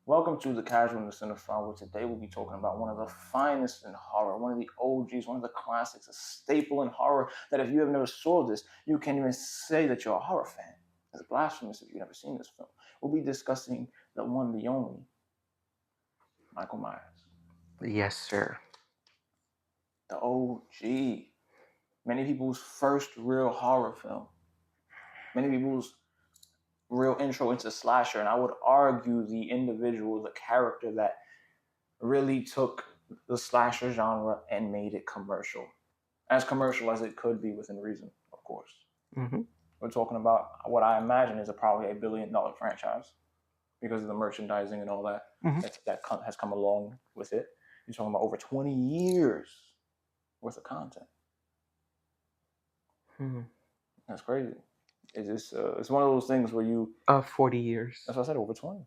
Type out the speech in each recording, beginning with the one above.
Welcome to the Casual The Cinephile, where today we'll be talking about one of the finest in horror, one of the OGs, one of the classics, a staple in horror that if you have never saw this, you can't even say that you're a horror fan. It's blasphemous if you've never seen this film. We'll be discussing the one, the only, Michael Myers. Yes, sir. The OG. Many people's first real horror film. Many people's real intro into slasher, and I would argue the individual, the character that really took the slasher genre and made it commercial. As commercial as it could be within reason, of course. Mm-hmm. We're talking about what I imagine is probably $1 billion franchise because of the merchandising and all that that has come along with it. You're talking about over 20 years worth of content. That's crazy. It's one of those things where you 40 years. That's what I said, over 20.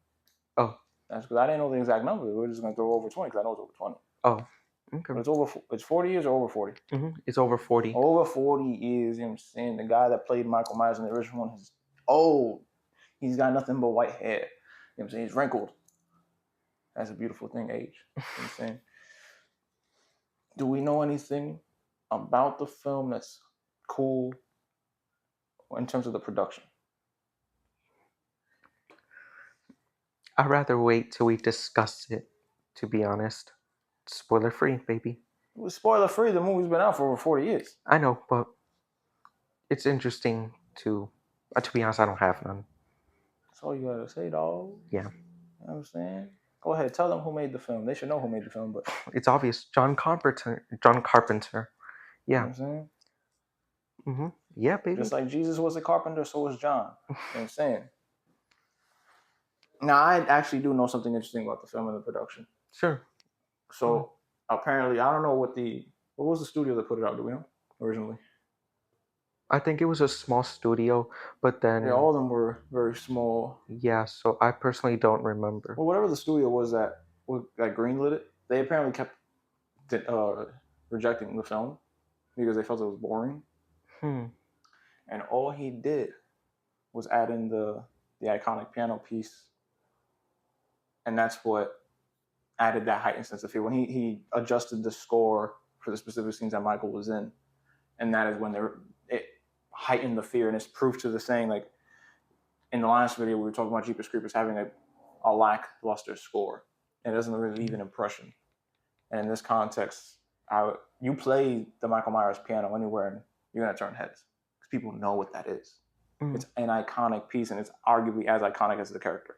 Oh. That's because I didn't know the exact number. We're just gonna throw over 20 because I know it's over 20. Oh. Okay. But it's 40 years or over 40? It's over 40. Over 40 years, you know what I'm saying? The guy that played Michael Myers in the original one is old. He's got nothing but white hair. You know what I'm saying? He's wrinkled. That's a beautiful thing, age. You know what I'm saying? Do we know anything about the film that's cool in terms of the production? I'd rather wait till we discuss it, to be honest. Spoiler free, baby. Spoiler free, the movie's been out for over 40 years. I know, but it's interesting to be honest, I don't have none. That's all you gotta say, dog. Yeah. You know what I'm saying? Go ahead, tell them who made the film. They should know who made the film, but it's obvious. John Carpenter. Yeah. You know what I'm saying? Yeah, baby. Just like Jesus was a carpenter, so was John. You know what I'm saying? Now, I actually do know something interesting about the film and the production. Sure. So, apparently, I don't know what was the studio that put it out, do we know, originally? I think it was a small studio, but then... Yeah, all of them were very small. Yeah, so I personally don't remember. Well, whatever the studio was that greenlit it, they apparently kept rejecting the film because they felt it was boring. And all he did was add in the iconic piano piece, and that's what added that heightened sense of fear. When he adjusted the score for the specific scenes that Michael was in, and that is when it heightened the fear, and it's proof to the saying, like, in the last video we were talking about Jeepers Creepers having a lackluster score. It doesn't really leave an impression. And in this context, you play the Michael Myers piano anywhere and you're going to turn heads because people know what that is. It's an iconic piece, and it's arguably as iconic as the character.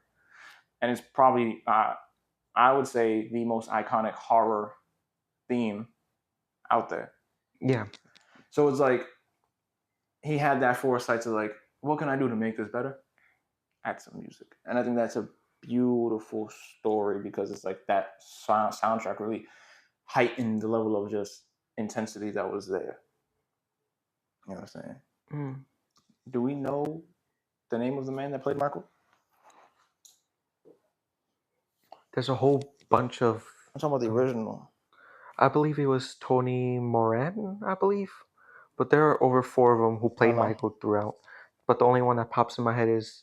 And it's probably, I would say, the most iconic horror theme out there. Yeah. So it's like he had that foresight to, like, what can I do to make this better? Add some music. And I think that's a beautiful story because it's like that soundtrack really heightened the level of just intensity that was there. You know what I'm saying? Do we know the name of the man that played Michael? There's a whole bunch of... I'm talking about the original. I believe it was Tony Moran, I believe. But there are over 4 of them who played Michael throughout. But the only one that pops in my head is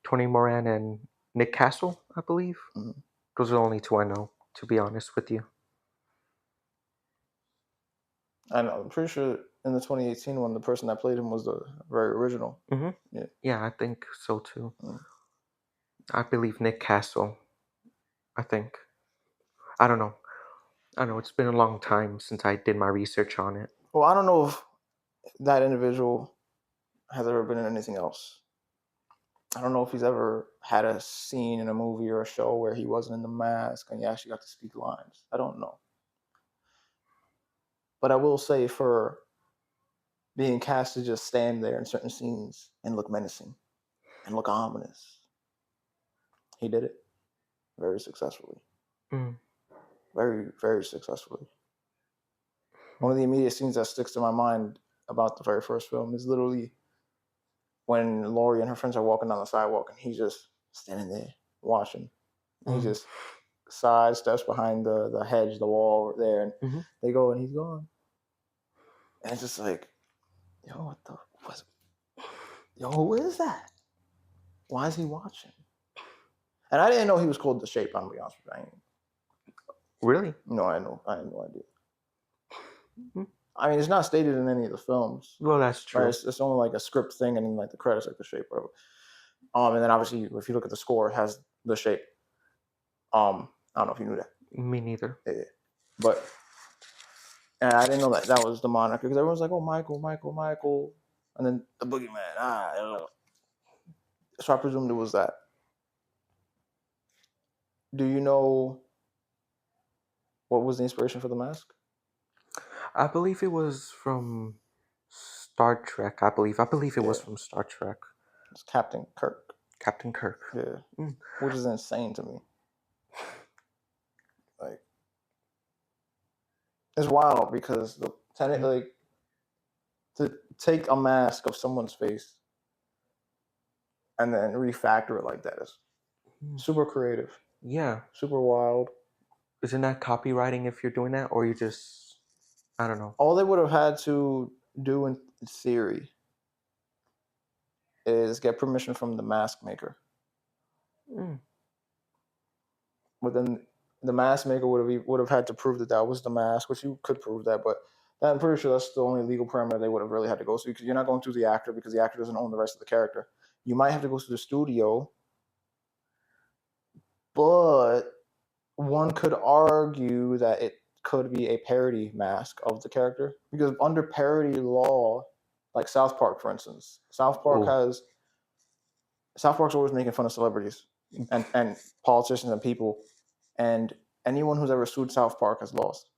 Tony Moran and Nick Castle, I believe. Those are the only 2 I know, to be honest with you. I know. I'm pretty sure in the 2018 one, the person that played him was the very original. Yeah, I think so too. I believe Nick Castle. I think. I don't know. It's been a long time since I did my research on it. Well, I don't know if that individual has ever been in anything else. I don't know if he's ever had a scene in a movie or a show where he wasn't in the mask and he actually got to speak lines. I don't know. But I will say, for being cast to just stand there in certain scenes and look menacing and look ominous, he did it very successfully. Very, very successfully. One of the immediate scenes that sticks to my mind about the very first film is literally when Laurie and her friends are walking down the sidewalk and he's just standing there watching. And he just sidesteps behind the hedge, the wall there, and they go and he's gone. And it's just like, yo, who is that? Why is he watching? And I didn't know he was called The Shape. I'm gonna be honest with you. Really? No, I had no idea. Mm-hmm. I mean, it's not stated in any of the films. Well, that's true. Right? It's only like a script thing, and then like the credits like The Shape, whatever. And then obviously, if you look at the score, it has The Shape. I don't know if you knew that. Me neither. Yeah. But and I didn't know that was the moniker because everyone's like, "Oh, Michael," and then the Boogeyman. So I presumed it was that. Do you know what was the inspiration for the mask? I believe it was from Star Trek. I believe it was from Star Trek. It's Captain Kirk. Captain Kirk. Yeah. Which is insane to me. Like, it's wild because like to take a mask of someone's face and then refactor it like that is super creative. Yeah. Super wild. Isn't that copywriting if you're doing that, or you just, I don't know. All they would have had to do in theory is get permission from the mask maker. But then the mask maker would have had to prove that was the mask, which you could prove that, but I'm pretty sure that's the only legal parameter they would have really had to go through because you're not going through the actor because the actor doesn't own the rest of the character. You might have to go through the studio, but one could argue that it could be a parody mask of the character because under parody law, like South Park, for instance, South Park's always making fun of celebrities and politicians and people, and anyone who's ever sued South Park has lost.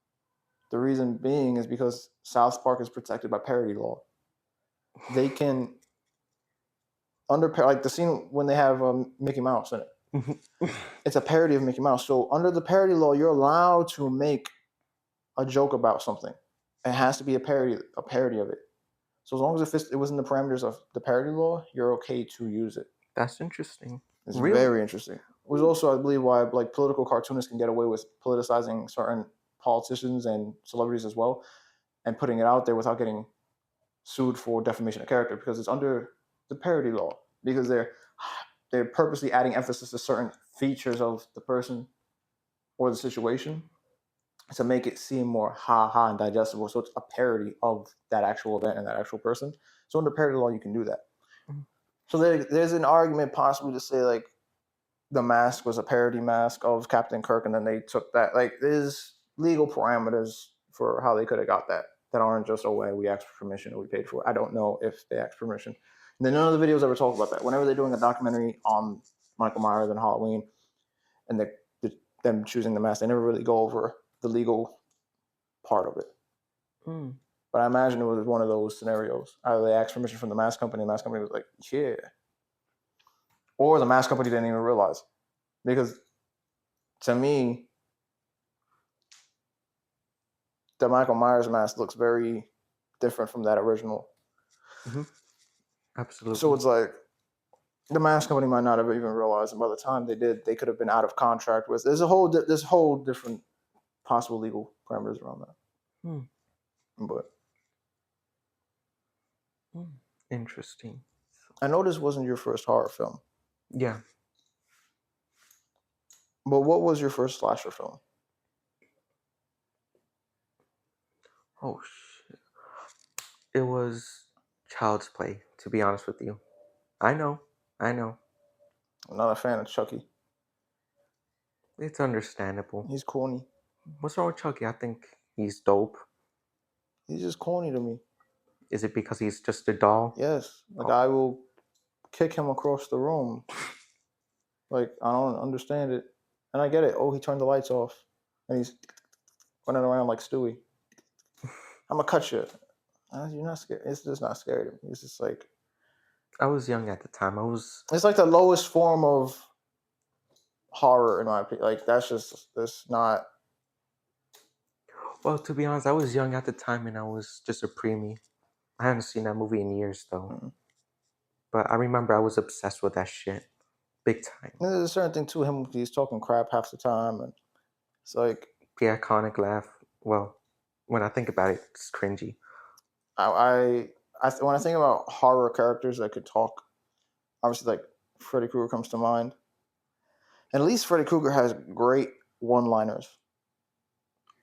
The reason being is because South Park is protected by parody law. They can like the scene when they have Mickey Mouse in it. It's a parody of Mickey Mouse. So under the parody law, you're allowed to make a joke about something. It has to be a parody of it. So as long as it was in the parameters of the parody law, you're okay to use it. That's interesting. It's very interesting. It was also, I believe, why like political cartoonists can get away with politicizing certain politicians and celebrities as well, and putting it out there without getting sued for defamation of character because it's under the parody law because they're purposely adding emphasis to certain features of the person or the situation to make it seem more ha and digestible. So it's a parody of that actual event and that actual person. So under parody law, you can do that. So there's an argument possibly to say like the mask was a parody mask of Captain Kirk, and then they took that. Like there's legal parameters for how they could have got that aren't just, oh, well, we asked for permission or we paid for it. I don't know if they asked permission. And then none of the videos ever talk about that. Whenever they're doing a documentary on Michael Myers and Halloween and them choosing the mask, they never really go over the legal part of it. But I imagine it was one of those scenarios. Either they asked permission from the mask company, and the mask company was like, yeah. Or the mask company didn't even realize. Because to me, the Michael Myers mask looks very different from that original. Absolutely. So it's like the mask company might not have even realized, and by the time they did, they could have been out of contract with. There's whole different possible legal parameters around that. But interesting. I know this wasn't your first horror film. Yeah. But what was your first slasher film? Oh shit! It was Child's Play. To be honest with you, I know. I'm not a fan of Chucky. It's understandable. He's corny. What's wrong with Chucky? I think he's dope. He's just corny to me. Is it because he's just a doll? Yes. Like I will kick him across the room. Like I don't understand it. And I get it. Oh, he turned the lights off. And he's running around like Stewie. I'm gonna cut you. You're not scared. It's just not scary to me. It's just like I was young at the time. It's like the lowest form of horror in my opinion. Like that's not. Well, to be honest, I was young at the time and I was just a preemie. I hadn't seen that movie in years though. But I remember I was obsessed with that shit. Big time. And there's a certain thing to him. He's talking crap half the time, and it's like the iconic laugh. Well, when I think about it, it's cringy. When I think about horror characters that could talk, obviously like Freddy Krueger comes to mind, at least Freddy Krueger has great one-liners,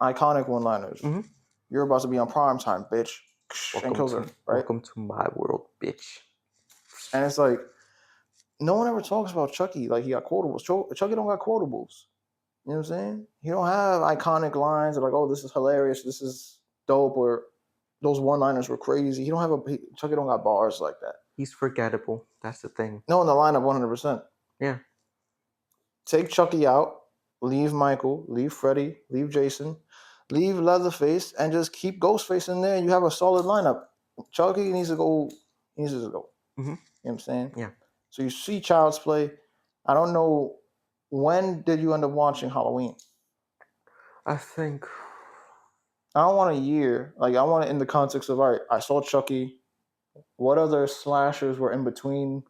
iconic one-liners. Mm-hmm. You're about to be on prime time, bitch, and kills her, right? Welcome to my world, bitch. And it's like, no one ever talks about Chucky like he got quotables. Chucky don't got quotables. You know what I'm saying? He don't have iconic lines of like, oh, this is hilarious, this is dope, or those one-liners were crazy. He don't have Chucky don't got bars like that. He's forgettable. That's the thing. No, in the lineup, 100%. Yeah. Take Chucky out, leave Michael, leave Freddy, leave Jason, leave Leatherface, and just keep Ghostface in there, and you have a solid lineup. Chucky needs to go. He needs to go. Mm-hmm. You know what I'm saying? Yeah. So you see Child's Play. I don't know, when did you end up watching Halloween? I think I don't want a year. Like, I want it in the context of, all right, I saw Chucky. What other slashers were in between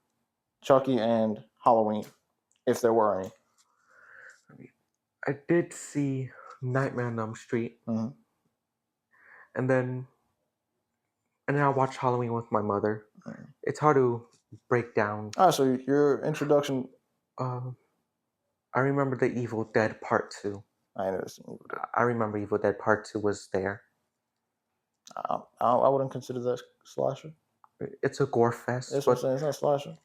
Chucky and Halloween, if there were any? I did see Nightmare on Elm Street, Mm-hmm. and then I watched Halloween with my mother. Mm-hmm. It's hard to break down. All right, so your introduction. I remember the Evil Dead Part 2. I never seen Evil Dead. I remember Evil Dead Part 2 was there. I wouldn't consider that slasher. It's a gore fest. That's what I'm saying. It's not slasher.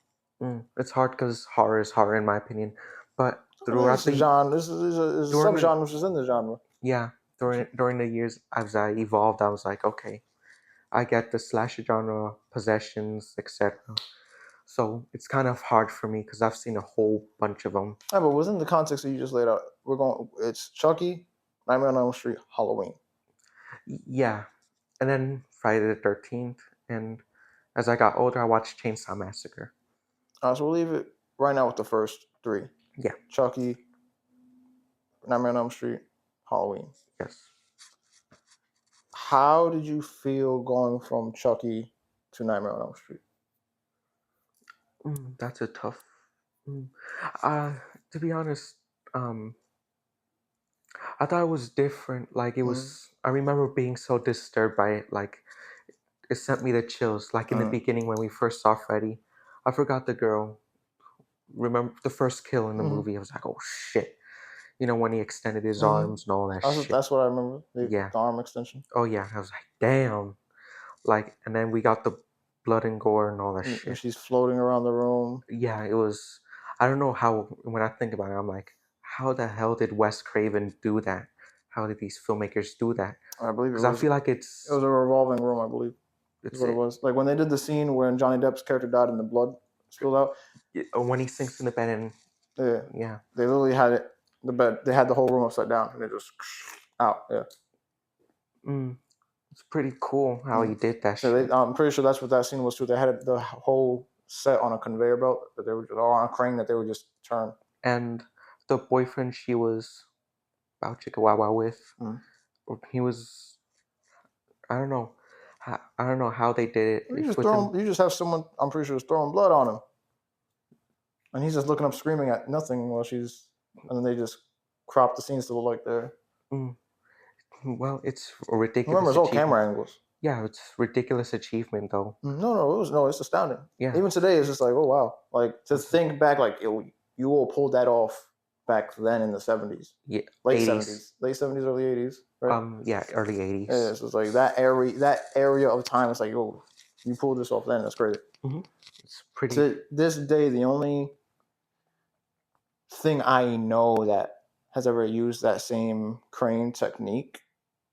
It's hard because horror is horror, in my opinion. But throughout the genre, this is a subgenre within the genre. Yeah, during the years as I evolved, I was like, okay, I get the slasher genre, possessions, etc. So it's kind of hard for me because I've seen a whole bunch of them. Yeah, but within the context that you just laid out, it's Chucky, Nightmare on Elm Street, Halloween. Yeah, and then Friday the 13th, and as I got older, I watched Chainsaw Massacre. So we'll leave it right now with the first three. Yeah. Chucky, Nightmare on Elm Street, Halloween. Yes. How did you feel going from Chucky to Nightmare on Elm Street? That's a tough. To be honest, I thought it was different. Like, it was. I remember being so disturbed by it. Like, it sent me the chills. Like, in the beginning when we first saw Freddy, I forgot the girl. Remember the first kill in the movie? I was like, oh shit. You know, when he extended his arms and all that shit. That's what I remember. The arm extension. Oh yeah, I was like, damn. Like, and then we got the blood and gore and all that shit. And she's floating around the room. Yeah, it was. I don't know how. When I think about it, I'm like, how the hell did Wes Craven do that? How did these filmmakers do that? I believe because I feel like it was a revolving room. I believe that's what it was. Like when they did the scene when Johnny Depp's character died and the blood spilled out. When he sinks in the bed and yeah, they literally had it. The bed. They had the whole room upside down and it just out. Yeah. It's pretty cool how he did that shit. I'm pretty sure that's what that scene was too. They had the whole set on a conveyor belt that they would just, or on a crane that they would just turn. And the boyfriend she was about Chihuahua with, he was. I don't know how they did it. You just have someone. I'm pretty sure was throwing blood on him, and he's just looking up, screaming at nothing while she's. And then they just crop the scenes to look like they're. Well, it's a ridiculous. Remember, it's all camera angles. Yeah, it's ridiculous achievement though. No, it's astounding. Yeah. Even today, it's just like, oh wow, like to think back, like you all pulled that off back then in the 70s. Yeah, late 70s, early 80s. Right? Yeah, early 80s. Yeah, so it's like that area of time. It's like, oh, you pulled this off then. That's crazy. It's pretty. To this day, the only thing I know that has ever used that same crane technique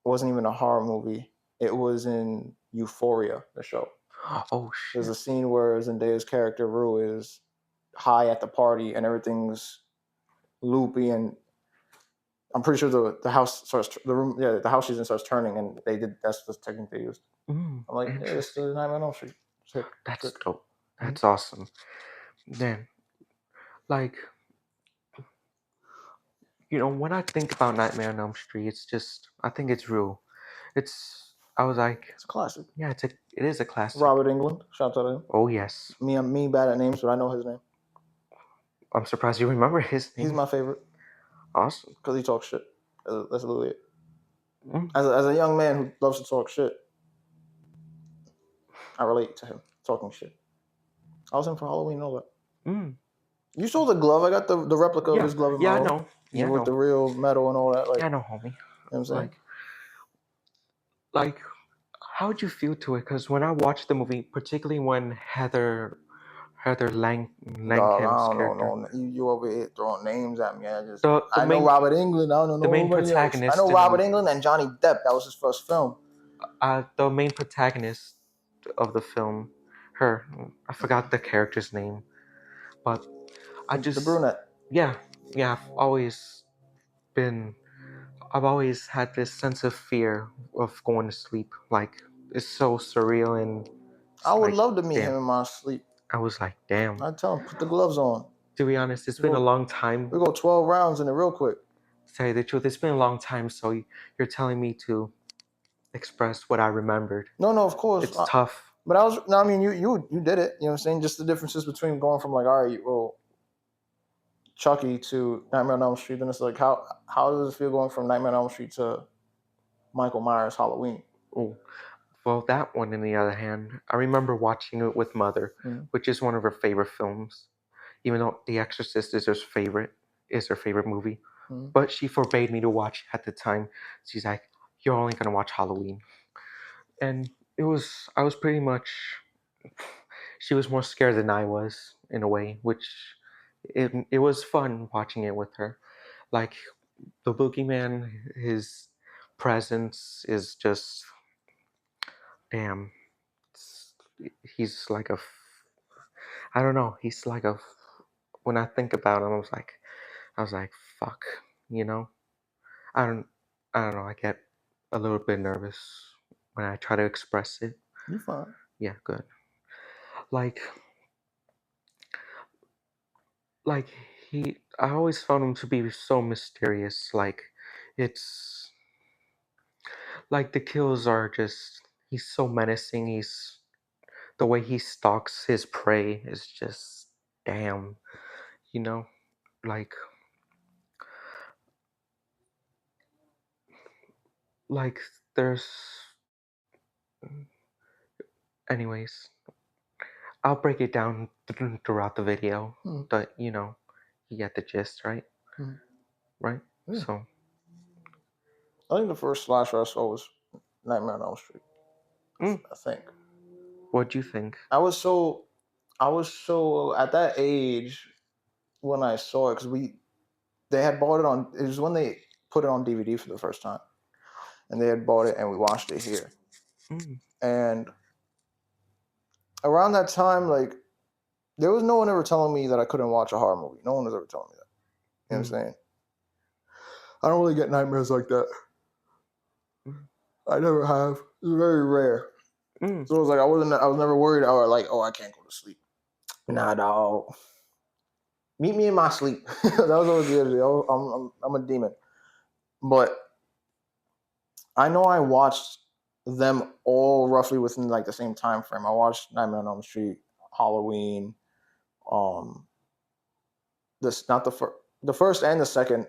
wasn't even a horror movie. It was in Euphoria, the show. Oh shit! There's a scene where Zendaya's character Rue is high at the party and everything's loopy, and I'm pretty sure the house starts the house she's in starts turning, and that's the technique they used. I'm like, yeah, it's the Nightmare on Elm Street. That's dope. That's awesome. Then, like, you know, when I think about Nightmare on Elm Street, it's just, I think it's real. I was like, it's a classic. Yeah, it is a classic. Robert Englund, shout out to him. Oh yes. Me bad at names, but I know his name. I'm surprised you remember his name. He's my favorite. Awesome. Because he talks shit. That's literally it. As a young man who loves to talk shit, I relate to him talking shit. I was in for Halloween and all that. You saw the glove. I got the replica of his glove in my room. I know. Yeah, with the real metal and all that. Like, yeah, I know, homie. You know what I'm saying? Like, how would you feel to it? Because when I watched the movie, particularly when Heather Dog, Langham's I don't character, know. You over here throwing names at me. the I know main Robert England. I don't know the main nobody else. I protagonist know in the Robert movie, England and Johnny Depp. That was his first film. the main protagonist of the film, I forgot the character's name, but The brunette. yeah, I've always had this sense of fear of going to sleep. Like, it's so surreal, and I would like, love to meet damn. him in my sleep. I was like, damn. I'd tell him, put the gloves on. To be honest, it's been a long time. We go 12 rounds in it real quick. To tell you the truth, it's been a long time, so you're telling me to express what I remembered. No, of course. It's tough. But I mean, you did it. You know what I'm saying? Just the differences between going from like, all right, well, Chucky to Nightmare on Elm Street, then it's like, how does it feel going from Nightmare on Elm Street to Michael Myers Halloween? Oh, well, that one, on the other hand, I remember watching it with Mother, which is one of her favorite films, even though The Exorcist is her favorite movie. But she forbade me to watch at the time. She's like, "You're only gonna watch Halloween," and I was pretty much. She was more scared than I was in a way, which it was fun watching it with her. Like, the boogeyman, his presence is just damn. He's like I don't know. He's like when I think about him, I was like, fuck, you know. I don't I don't know. I get a little bit nervous when I try to express it. You fine? Yeah, good. Like like I always found him to be so mysterious. Like, it's like the kills are just, he's so menacing. The way he stalks his prey is just damn, you know. Like like there's anyways, I'll break it down throughout the video, but you get the gist, right? Right. Yeah. So I think the first slasher I saw was Nightmare on Elm Street. I think. What'd you think? I was so at that age when I saw it, because they had bought it on. It was when they put it on DVD for the first time, and they had bought it, and we watched it here. And around that time, like, there was no one ever telling me that I couldn't watch a horror movie. No one was ever telling me that. You know what I'm saying? I don't really get nightmares like that. I never have. It's very rare. So it was like I was never worried or like, oh, I can't go to sleep. Nah, dog. Meet me in my sleep. That was always the other. I'm a demon. But I know I watched them all roughly within like the same time frame. I watched Nightmare on Elm Street, Halloween, this not the first and the second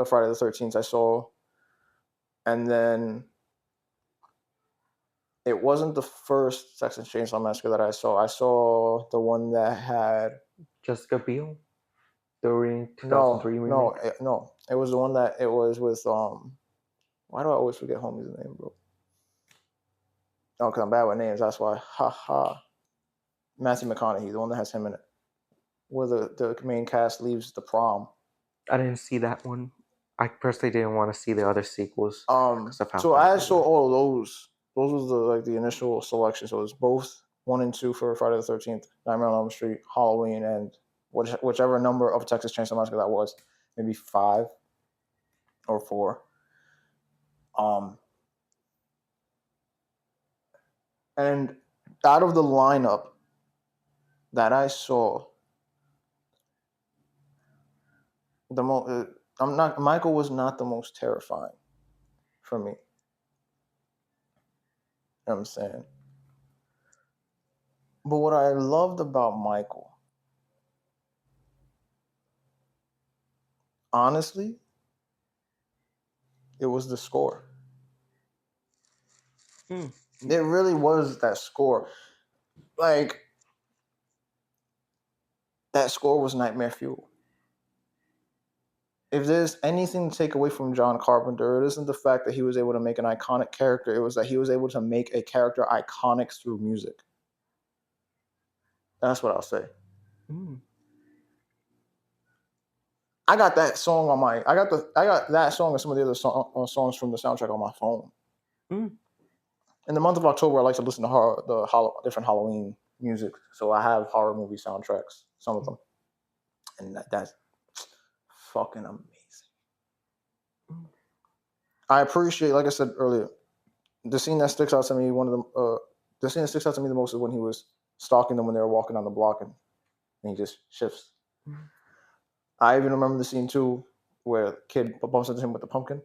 Friday the 13th I saw, and then it wasn't the first Texas Chainsaw Massacre that I saw. I saw the one that had Jessica Biel, the 2003 remake. No. It was the one that it was with Why do I always forget homie's name, bro? Oh, because I'm bad with names. That's why. Ha ha. Matthew McConaughey, the one that has him in it, where the main cast leaves the prom. I didn't see that one. I personally didn't want to see the other sequels. So I saw all of those. Those was the initial selection. So it was both 1 and 2 for Friday the 13th, Nightmare on Elm Street, Halloween, and whichever number of Texas Chainsaw Massacre that was, maybe 5 or 4. And out of the lineup that I saw, Michael was not the most terrifying for me. You know what I'm saying? But what I loved about Michael, honestly, it was the score. It really was that score. Like, that score was nightmare fuel. If there's anything to take away from John Carpenter, it isn't the fact that he was able to make an iconic character. It was that he was able to make a character iconic through music. That's what I'll say. I got that song on my. I got that song and some of the other songs from the soundtrack on my phone. In the month of October, I like to listen to different Halloween music. So I have horror movie soundtracks, some of them, and that's fucking amazing. I appreciate, like I said earlier, the scene that sticks out to me. The scene that sticks out to me the most is when he was stalking them when they were walking on the block, and he just shifts. I even remember the scene too where the kid bumps into him with the pumpkin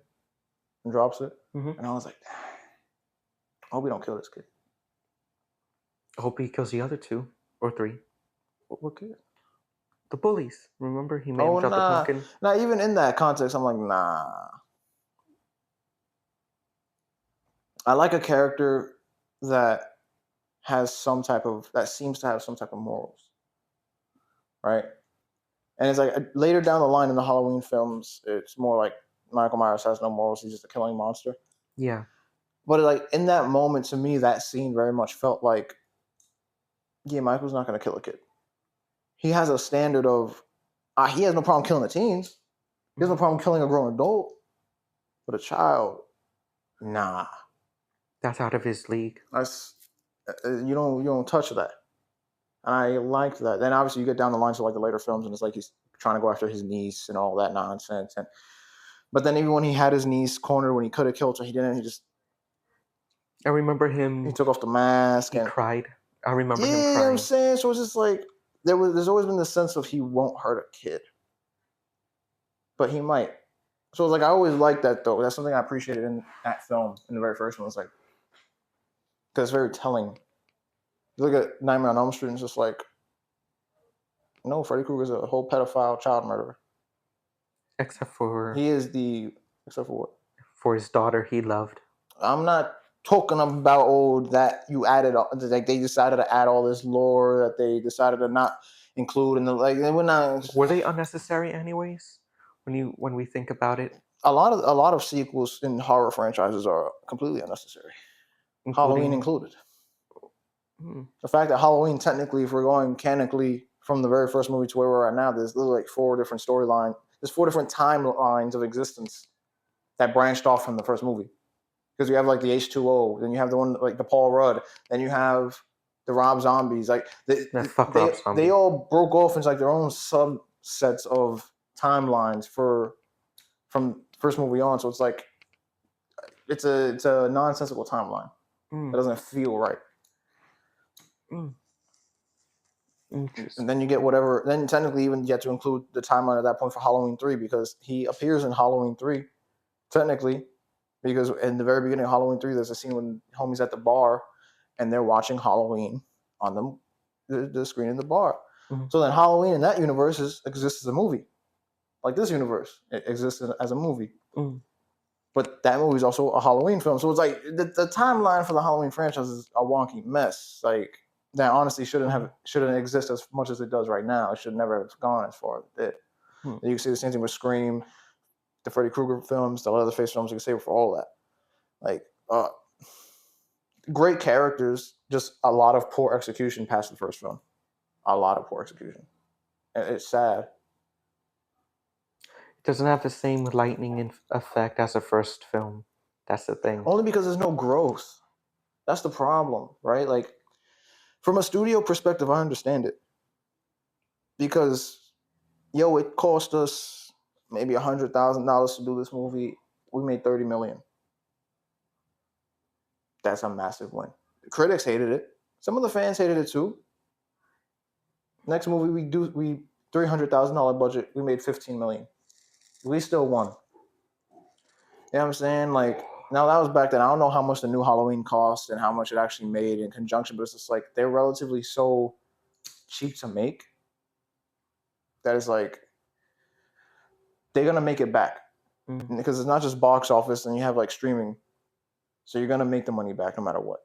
and drops it, and I was like, I hope we don't kill this kid. I hope he kills the other 2 or 3. What kid? The bullies. Remember, he made him drop the pumpkin. Nah, even in that context, I'm like, nah. I like a character that seems to have some type of morals, right? And it's like later down the line in the Halloween films, it's more like Michael Myers has no morals; he's just a killing monster. Yeah. But like in that moment, to me, that scene very much felt like, yeah, Michael's not going to kill a kid. He has a standard of, he has no problem killing the teens. He has no problem killing a grown adult. But a child, nah. That's out of his league. You don't touch that. And I liked that. Then obviously you get down the line to like the later films, and it's like he's trying to go after his niece and all that nonsense. But then even when he had his niece cornered when he could have killed her, he didn't. I remember him. He took off the mask. He cried. I remember him crying. You know what I'm saying? So it's just like there's always been the sense of he won't hurt a kid, but he might. So it's like I always liked that though. That's something I appreciated in that film in the very first one. It's like because it's very telling. You look at Nightmare on Elm Street, and it's just like, no, Freddy Krueger's a whole pedophile child murderer. Except for what? For his daughter he loved. I'm not talking about that you added, like they decided to add all this lore that they decided to not include in the like. Were they unnecessary anyways? When we think about it, a lot of sequels in horror franchises are completely unnecessary, Halloween included. The fact that Halloween, technically, if we're going canonically from the very first movie to where we're at now, there's literally like 4 different storylines. There's 4 different timelines of existence that branched off from the first movie. Because you have like the H2O, then you have the one like the Paul Rudd, then you have the Rob Zombies. Like they all broke off into like their own subsets of timelines from first movie on. So it's like it's a nonsensical timeline. That doesn't feel right. And then you get whatever. Then technically, even you have to include the timeline at that point for Halloween 3 because he appears in Halloween 3, technically, because in the very beginning of Halloween 3, there's a scene when homie's at the bar and they're watching Halloween on the screen in the bar. So then Halloween in that universe exists as a movie, like this universe it exists as a movie. But that movie is also a Halloween film, so it's like the timeline for the Halloween franchise is a wonky mess. Like that honestly shouldn't exist as much as it does right now. It should never have gone as far as it did. You can see the same thing with Scream, the Freddy Krueger films, the Leatherface films. You can say for all that. Like great characters, just a lot of poor execution past the first film. A lot of poor execution. And it's sad. It doesn't have the same lightning effect as the first film. That's the thing. Only because there's no growth. That's the problem, right? Like, from a studio perspective, I understand it. Because, it cost us maybe $100,000 to do this movie. We made $30 million. That's a massive win. The critics hated it. Some of the fans hated it too. Next movie we $300,000 budget. We made $15 million. We still won. You know what I'm saying? Like, now that was back then. I don't know how much the new Halloween cost and how much it actually made in conjunction, but it's just like they're relatively so cheap to make that it's like they're gonna make it back because it's not just box office and you have like streaming, so you're gonna make the money back no matter what.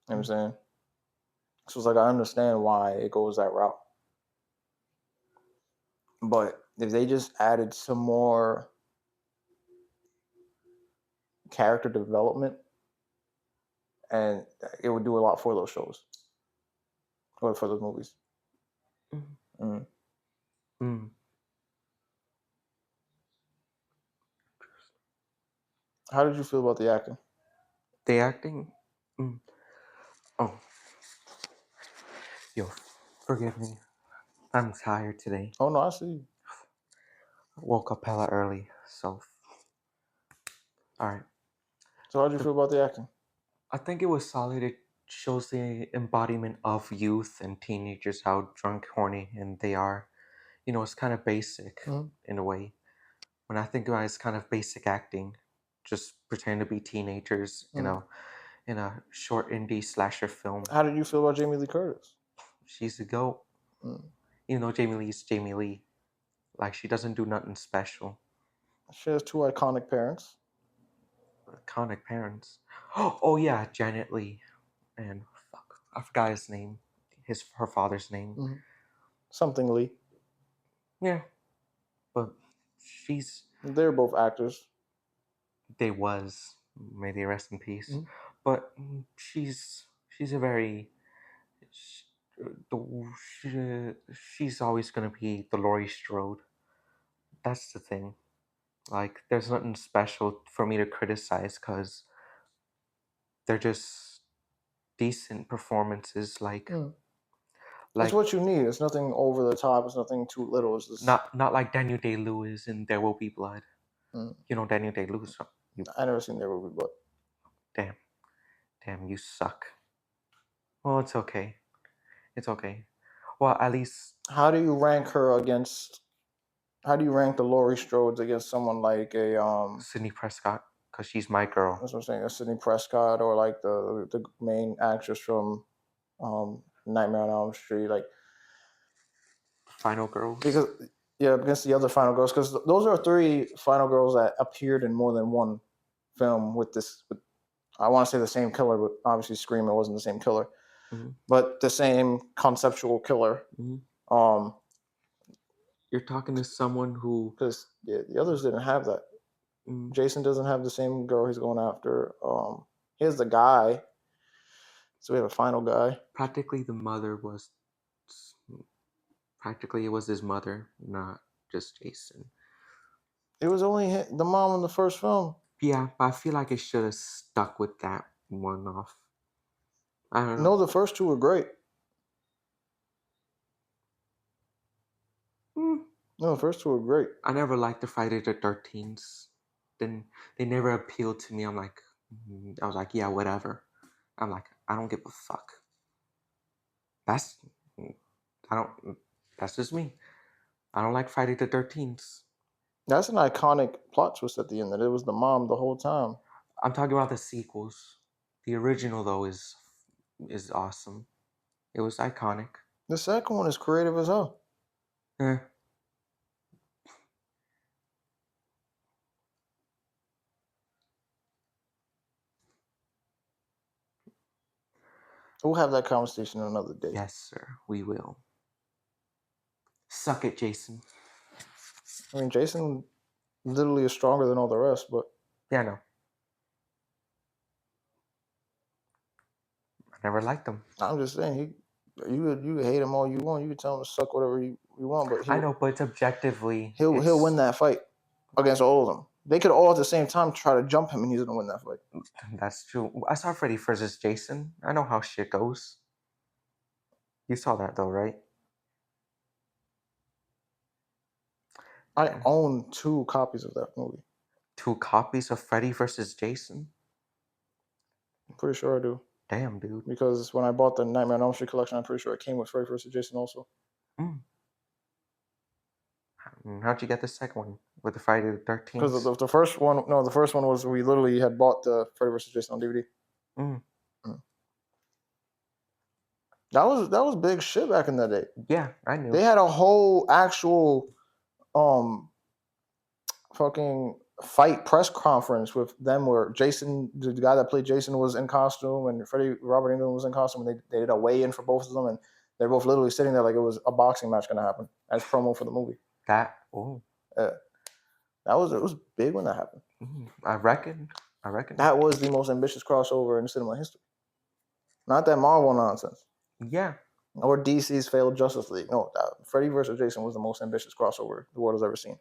You know what I'm saying? So it's like I understand why it goes that route. But if they just added some more character development, and it would do a lot for those shows or for those movies. Mm. Mm. How did you feel about the acting? The acting? Oh. Yo, forgive me. I'm tired today. Oh, no, I see. Woke up hella early, so... Alright. So how did you feel about the acting? I think it was solid. It shows the embodiment of youth and teenagers, how drunk, horny, and they are. You know, it's kind of basic in a way. When I think about it, it's kind of basic acting. Just pretend to be teenagers in a short indie slasher film. How did you feel about Jamie Lee Curtis? She's a goat. Even though Jamie Lee's Jamie Lee. Like, she doesn't do nothing special. She has 2 iconic parents. Iconic parents? Oh yeah, Janet Leigh. And fuck, I forgot his name. Her father's name. Something Lee. Yeah. But they're both actors. They was. May they rest in peace. But she's a very... she's always gonna be the Laurie Strode. That's the thing. Like, there's nothing special for me to criticize because they're just decent performances. Like, it's what you need. It's nothing over the top. It's nothing too little. It's just... not like Daniel Day-Lewis in There Will Be Blood. You know Daniel Day-Lewis? I never seen There Will Be Blood. Damn, you suck. Well, it's okay. It's okay. Well, at least... How do you rank her against... How do you rank the Laurie Strodes against someone like a Sidney Prescott? Because she's my girl. That's what I'm saying. A Sidney Prescott, or like the main actress from Nightmare on Elm Street, like Final Girls. Because against the other Final Girls, because those are 3 Final Girls that appeared in more than one film with this. I want to say the same killer, but obviously Scream, it wasn't the same killer, but the same conceptual killer. You're talking to someone who... Because the others didn't have that. Jason doesn't have the same girl he's going after. Here's the guy. So we have a final guy. Practically the mother was... Practically it was his mother, not just Jason. It was only the mom in the first film. Yeah, but I feel like it should have stuck with that one off. I don't know. No, the first 2 were great. No, the first 2 were great. I never liked the Friday the 13th. Then they never appealed to me. I was like, yeah, whatever. I'm like, I don't give a fuck. That's just me. I don't like Friday the 13th. That's an iconic plot twist at the end, that it was the mom the whole time. I'm talking about the sequels. The original, though, is awesome. It was iconic. The second one is creative as hell. We'll have that conversation another day. Yes, sir. We will. Suck it, Jason. I mean, Jason literally is stronger than all the rest, but... Yeah, I know. I never liked him. I'm just saying, you could hate him all you want. You could tell him to suck whatever you want, but I know, but it's objectively... He'll win that fight against all of them. They could all at the same time try to jump him, and he's going to win that fight. That's true. I saw Freddy versus Jason. I know how shit goes. You saw that, though, right? I own 2 copies of that movie. 2 copies of Freddy versus Jason? I'm pretty sure I do. Damn, dude. Because when I bought the Nightmare on Elm Street collection, I'm pretty sure it came with Freddy vs. Jason also. How'd you get the second one with the Friday the 13th? Because the first one was we literally had bought the Freddy vs. Jason on DVD. That was big shit back in that day. Yeah, I knew. They had a whole actual fucking fight press conference with them where Jason, the guy that played Jason, was in costume, and Robert Englund was in costume, and they did a weigh-in for both of them, and they're both literally sitting there like it was a boxing match going to happen as promo for the movie. That it was big when that happened. I reckon. That was the most ambitious crossover in cinema history. Not that Marvel nonsense. Yeah. Or DC's failed Justice League. No, Freddy vs. Jason was the most ambitious crossover the world has ever seen.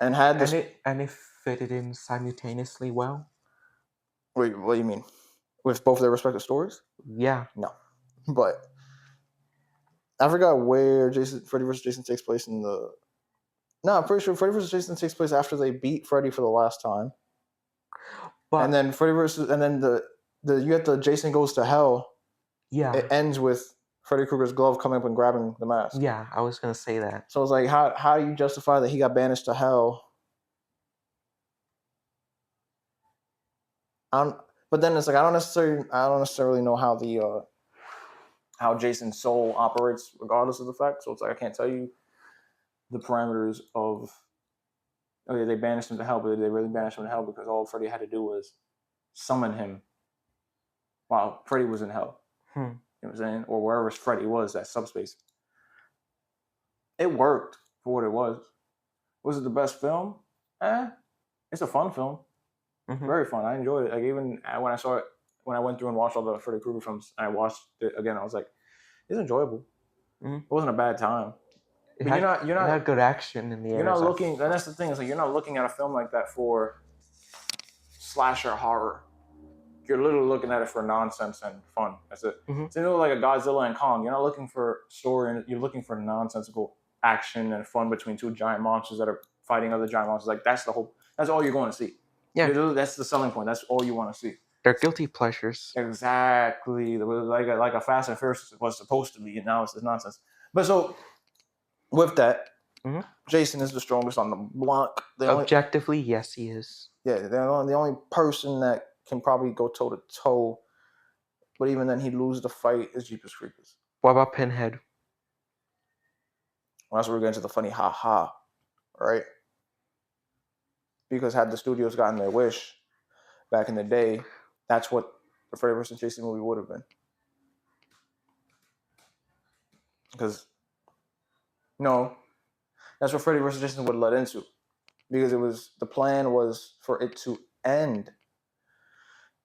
And had this. And it fitted in simultaneously well. Wait, what do you mean? With both their respective stories? Yeah. No. But I forgot where Freddy vs. Jason takes place in the. No, I'm pretty sure Freddy vs. Jason takes place after they beat Freddy for the last time. But, and then you get the Jason Goes to Hell. Yeah. It ends with Freddy Krueger's glove coming up and grabbing the mask. Yeah, I was gonna say that. So it's like, how do you justify that he got banished to hell? But then it's like I don't necessarily know how the how Jason's soul operates, regardless of the fact. So it's like I can't tell you the parameters of. Okay, they banished him to hell, but they really banished him to hell because all Freddy had to do was summon him while Freddy was in hell. You know what I'm saying? Or wherever Freddy was, that subspace. It worked for what it was. Was it the best film? It's a fun film. Very fun. I enjoyed it. Like even when I saw it, when I went through and watched all the Freddy Krueger films, and I watched it again, I was like, it's enjoyable. It wasn't a bad time. But you're not. It had good action in the. You're not looking, and that's the thing. Is like you're not looking at a film like that for slasher horror. You're literally looking at it for nonsense and fun. That's it. It's like a Godzilla and Kong. You're not looking for story, and you're looking for nonsensical action and fun between two giant monsters that are fighting other giant monsters. Like that's all you're going to see. Yeah, that's the selling point. That's all you want to see. They're guilty pleasures. Exactly, like a Fast and Furious was supposed to be, and now it's this nonsense. But so with that, Jason is the strongest on the block. Objectively, yes, he is. Yeah, they're the only person that can probably go toe to toe, but even then he'd lose the fight is Jeepers Creepers. What about Pinhead? Well, that's where we're getting to the funny ha-ha, right? Because had the studios gotten their wish back in the day, that's what the Freddy vs. Jason movie would have been. Because, no, that's what Freddy vs. Jason would have led into. Because the plan was for it to end.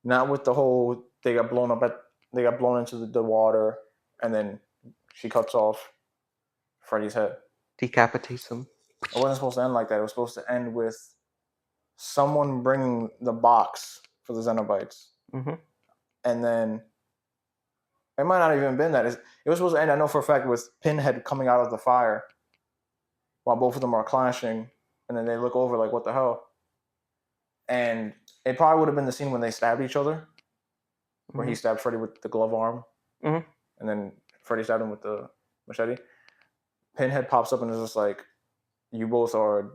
Not with the whole, they got blown into the water, and then she cuts off Freddy's head. Decapitates him. It wasn't supposed to end like that. It was supposed to end with someone bringing the box for the Xenobites. And then it might not have even been that. It was supposed to end, I know for a fact, with Pinhead coming out of the fire while both of them are clashing. And then they look over like, what the hell? And it probably would have been the scene when they stabbed each other, where he stabbed Freddy with the glove arm. And then Freddy stabbed him with the machete. Pinhead pops up and is just like, you both are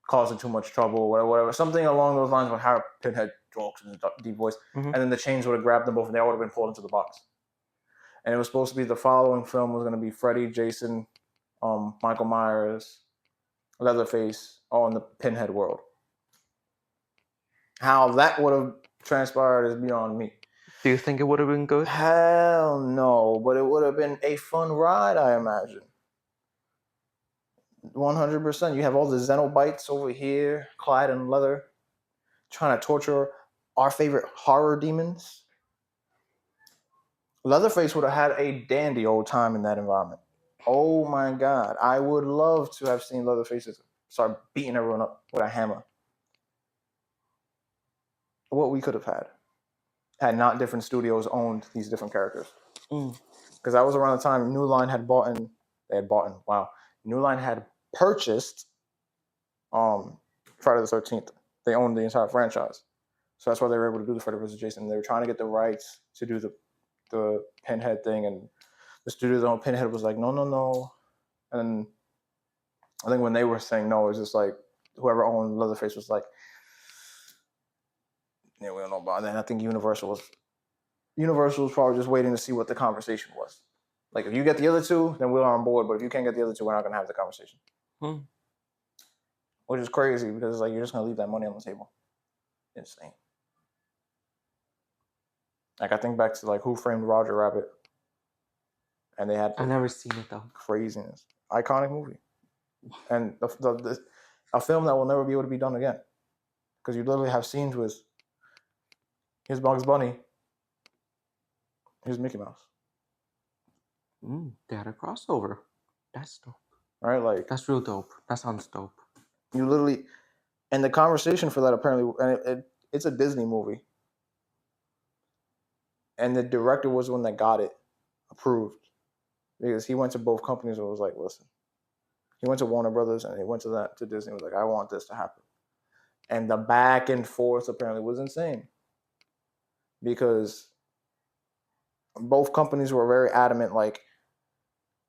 causing too much trouble, whatever. Something along those lines with how Pinhead talks in a deep voice. And then the chains would have grabbed them both and they would have been pulled into the box. And it was supposed to be the following film was going to be Freddy, Jason, Michael Myers, Leatherface, all in the Pinhead world. How that would have transpired is beyond me. Do you think it would have been good? Hell no, but it would have been a fun ride, I imagine. 100%. You have all the Xenobites over here, clad in leather, trying to torture our favorite horror demons. Leatherface would have had a dandy old time in that environment. Oh my God. I would love to have seen Leatherface start beating everyone up with a hammer. What we could have had not different studios owned these different characters. Because that was around the time New Line had New Line had purchased Friday the 13th. They owned the entire franchise. So that's why they were able to do the Freddy vs. Jason. They were trying to get the rights to do the Pinhead thing, and the studio that owned Pinhead was like, no. And I think when they were saying no, it was just like whoever owned Leatherface was like, yeah, we don't know about that. And I think Universal was probably just waiting to see what the conversation was. Like, if you get the other two, then we're on board. But if you can't get the other two, we're not going to have the conversation. Which is crazy because it's like you're just going to leave that money on the table. Insane. Like, I think back to like Who Framed Roger Rabbit, and they had I've never seen it though. Craziness, iconic movie. and a film that will never be able to be done again, because you literally have scenes with here's Bugs Bunny, here's Mickey Mouse. They had a crossover. That's dope. Right, like that's real dope. That sounds dope. You literally, and the conversation for that apparently, and it's a Disney movie, and the director was the one that got it approved, because he went to both companies and was like, listen, he went to Warner Brothers and he went to Disney and was like, I want this to happen. And the back and forth apparently was insane, because both companies were very adamant, like,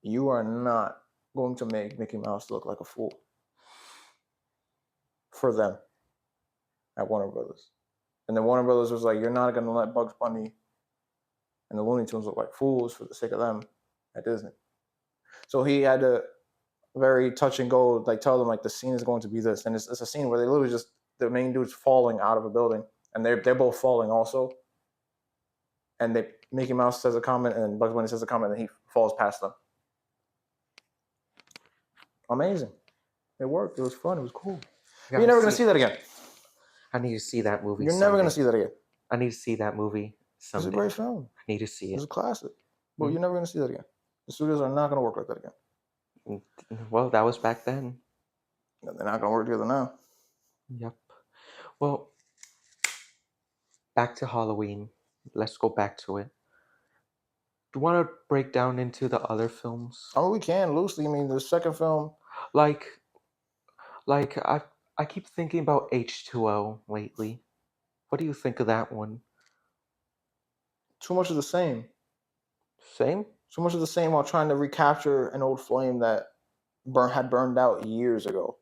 you are not going to make Mickey Mouse look like a fool for them at Warner Brothers. And then Warner Brothers was like, you're not going to let Bugs Bunny and the Looney Tunes look like fools for the sake of them at Disney. So he had to very touch and go, like, tell them, like, the scene is going to be this. And it's a scene where they literally just, the main dude's falling out of a building, and they're both falling also. And Mickey Mouse says a comment, and Bugs Bunny says a comment, and he falls past them. Amazing. It worked. It was fun. It was cool. You're never going to see that again. I need to see that movie. You're never going to see that again. I need to see that movie someday. It's a great film. I need to see it. It's a classic. But you're never going to see that again. The studios are not going to work like that again. Well, that was back then. They're not going to work together now. Yep. Well, back to Halloween. Let's go back to it. Do you want to break down into the other films? Oh, we can loosely. I mean, the second film, like I keep thinking about H2O lately. What do you think of that one? Too much of the same. Same? Too much of the same while trying to recapture an old flame that had burned out years ago.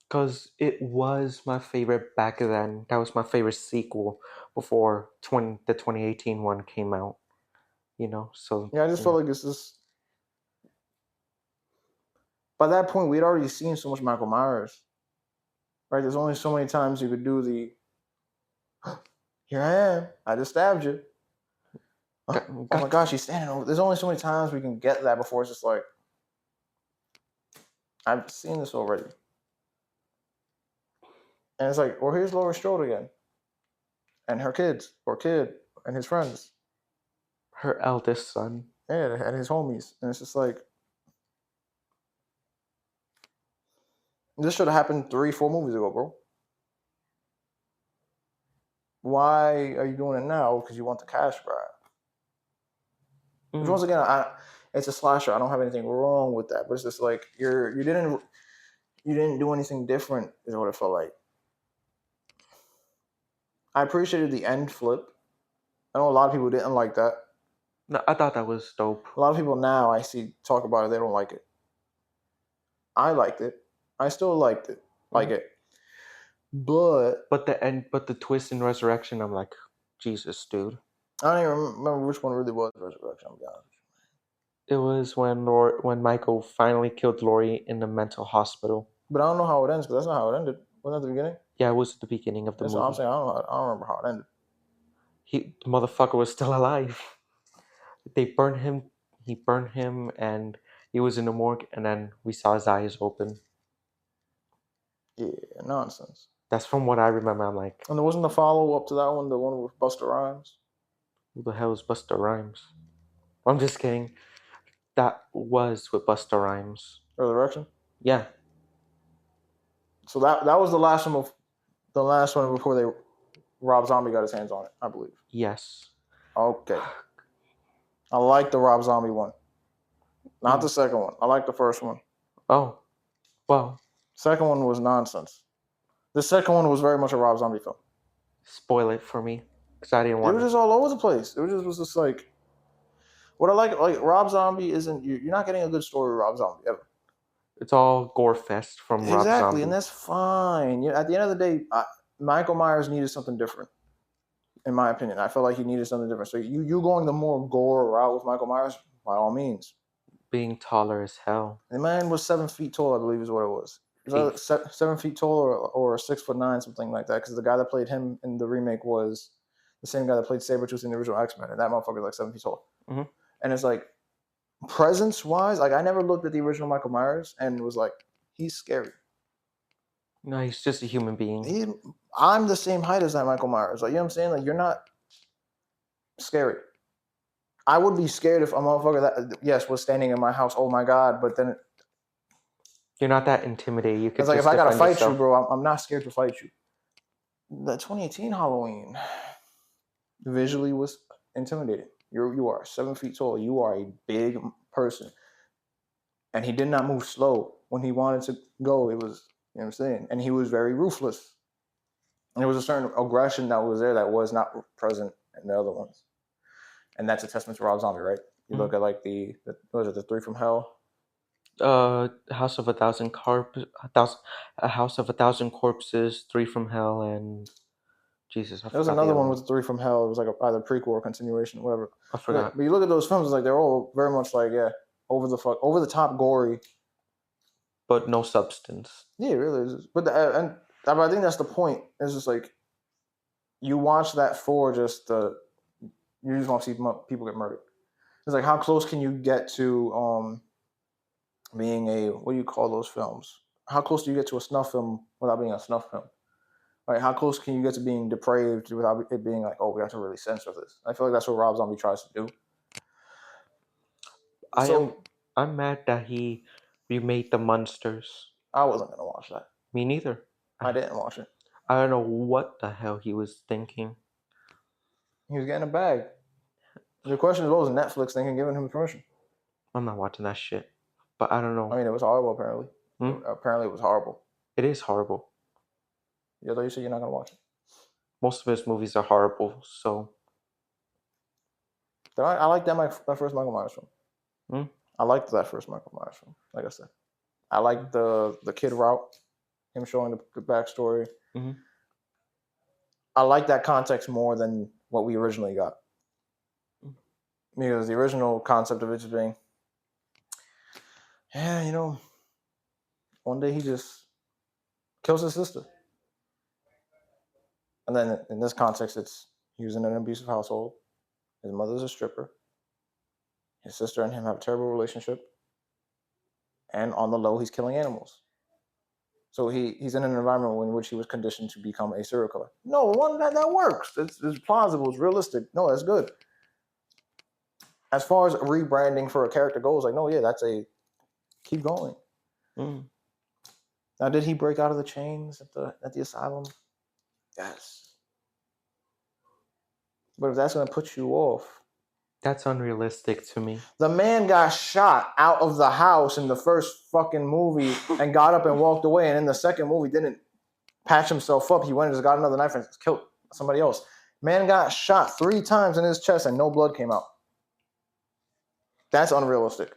Because it was my favorite back then. That was my favorite sequel before the 2018 one came out. You know, so... Yeah, I just felt like this is... By that point, we'd already seen so much Michael Myers. Right? There's only so many times you could do the... Here I am. I just stabbed you. Oh my gosh, he's standing over. There's only so many times we can get that before it's just like, I've seen this already. And it's like, well, here's Laurie Strode again. And her kids, or kid, and his friends. Her eldest son. Yeah, and his homies. And it's just like, this should have happened 3-4 movies ago, bro. Why are you doing it now? Because you want the cash grab. Which, once again, it's a slasher. I don't have anything wrong with that, but it's just like you didn't do anything different, is what it felt like. I appreciated the end flip. I know a lot of people didn't like that. No, I thought that was dope. A lot of people now I see talk about it, they don't like it. I liked it. I still liked it. Like it. But the twist in Resurrection, I'm like, Jesus, dude. I don't even remember which one really was Resurrection, I'll be honest with you. It was when Michael finally killed Laurie in the mental hospital. But I don't know how it ends, because that's not how it ended. Wasn't that the beginning? Yeah, it was the beginning of the movie. That's what I'm saying. I don't remember how it ended. The motherfucker was still alive. They burned him. He burned him, and he was in the morgue, and then we saw his eyes open. Yeah, nonsense. That's from what I remember. I'm like... And there wasn't the follow-up to that one, the one with Busta Rhymes? Who the hell is Busta Rhymes? I'm just kidding. That was with Busta Rhymes. Resurrection? Yeah. So that was the last one before Rob Zombie got his hands on it, I believe. Yes. Okay. I like the Rob Zombie one. Not the second one. I like the first one. Oh. Well. Second one was nonsense. The second one was very much a Rob Zombie film. Spoil it for me, because I didn't want. It was just all over the place. It was just like, what I like Rob Zombie isn't. You're not getting a good story with Rob Zombie ever. It's all gore fest from Rob Zombie. Exactly, and that's fine. At the end of the day, Michael Myers needed something different. In my opinion, I felt like he needed something different. So you going the more gore route with Michael Myers, by all means. Being taller as hell. The man was 7 feet tall, I believe, is what it was. 7 feet tall or 6'9", something like that. Because the guy that played him in the remake was the same guy that played Sabretooth in the original X-Men, and that motherfucker's like 7 feet tall. Mm-hmm. And it's like, presence-wise, like I never looked at the original Michael Myers and was like, he's scary. No, he's just a human being. I'm the same height as that Michael Myers. Like, you know what I'm saying? Like, you're not scary. I would be scared if a motherfucker that yes was standing in my house. Oh my god! But then You're not that intimidated. You could it's like if just I gotta defend fight you, yourself. bro, I'm not scared to fight you. The 2018 Halloween visually was intimidating. You are 7 feet tall. You are a big person, and he did not move slow when he wanted to go. It was, you know what I'm saying, and he was very ruthless. And there was a certain aggression that was there that was not present in the other ones, and that's a testament to Rob Zombie, right? You look at like the what was it, the Three from Hell? House of a Thousand A House of a Thousand Corpses, Three from Hell, and Jesus, I There was forgot the another other one one. with Three from Hell. It was like either prequel or continuation, whatever. I forgot. But you look at those films, it's like they're all very much like over the top, gory. But no substance. Yeah, it really is. But I think that's the point. It's just like you watch that for just you just want to see people get murdered. It's like how close can you get to being a what do you call those films? How close do you get to a snuff film without being a snuff film? Like how close can you get to being depraved without it being like, oh, we have to really censor this? I feel like that's what Rob Zombie tries to do. I'm mad that he remade the Munsters. I wasn't gonna watch that. Me neither. I didn't watch it. I don't know what the hell he was thinking. He was getting a bag. The question is, what was Netflix thinking, giving him permission? I'm not watching that shit. But I don't know. I mean, it was horrible. Apparently, apparently it was horrible. It is horrible. Yeah, though you said you're not gonna watch it. Most of his movies are horrible. So. I like that first Michael Myers film. I liked that first Michael Myers film. Like I said, I liked the kid route, him showing the backstory. I like that context more than what we originally got. Because the original concept of it just being, one day he just kills his sister. And then in this context, it's he was in an abusive household. His mother's a stripper. His sister and him have a terrible relationship. And on the low, he's killing animals. So he's in an environment in which he was conditioned to become a serial killer. No, that works. It's plausible. It's realistic. No, that's good. As far as rebranding for a character goes, like, no, yeah, that's keep going. Now, did he break out of the chains at the asylum? Yes. But if that's going to put you off, that's unrealistic to me. The man got shot out of the house in the first fucking movie and got up and walked away. And in the second movie, didn't patch himself up. He went and just got another knife and killed somebody else. Man got shot 3 times in his chest and no blood came out. That's unrealistic.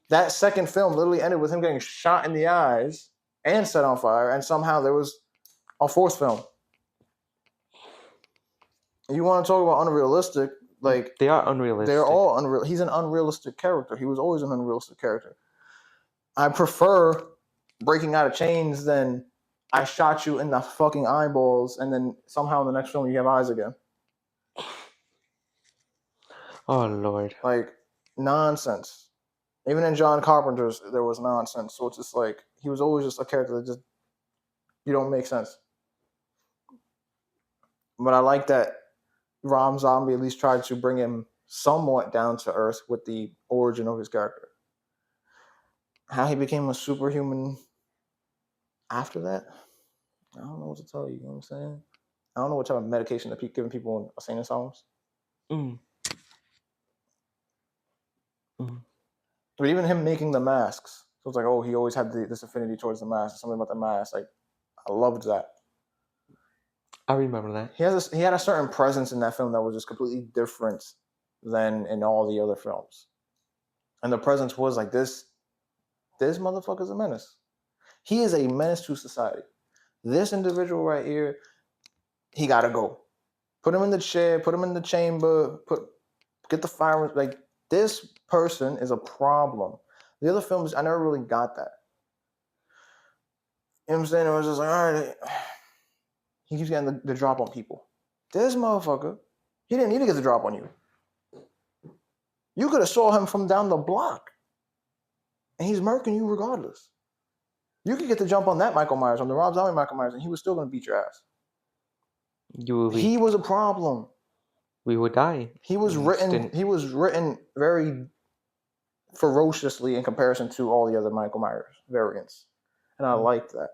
That second film literally ended with him getting shot in the eyes and set on fire. And somehow there was a fourth film. You want to talk about unrealistic? Like they are unrealistic. They're all unreal. He's an unrealistic character. He was always an unrealistic character. I prefer breaking out of chains than I shot you in the fucking eyeballs and then somehow in the next film you have eyes again. Oh Lord. Like nonsense. Even in John Carpenter's there was nonsense. So it's just like he was always just a character that just you don't make sense. But I like that Rob Zombie at least tried to bring him somewhat down to earth with the origin of his character. How he became a superhuman after that, I don't know what to tell you. You know what I'm saying? I don't know what type of medication to keep giving people in insane asylums. But even him making the masks, so it's like, oh, he always had this affinity towards the mask. Something about the mask, like I loved that. I remember that. He had a certain presence in that film that was just completely different than in all the other films. And the presence was like this motherfucker's a menace. He is a menace to society. This individual right here, he gotta go. Put him in the chair, put him in the chamber, get the fire. Like this person is a problem. The other films, I never really got that. You know what I'm saying? It was just like, all right, he keeps getting the drop on people. This motherfucker, he didn't need to get the drop on you. You could have saw him from down the block, and he's murking you regardless. You could get the jump on that Michael Myers, on the Rob Zombie Michael Myers, and he was still going to beat your ass. He was a problem. We would die. He was written very ferociously in comparison to all the other Michael Myers variants, and I liked that.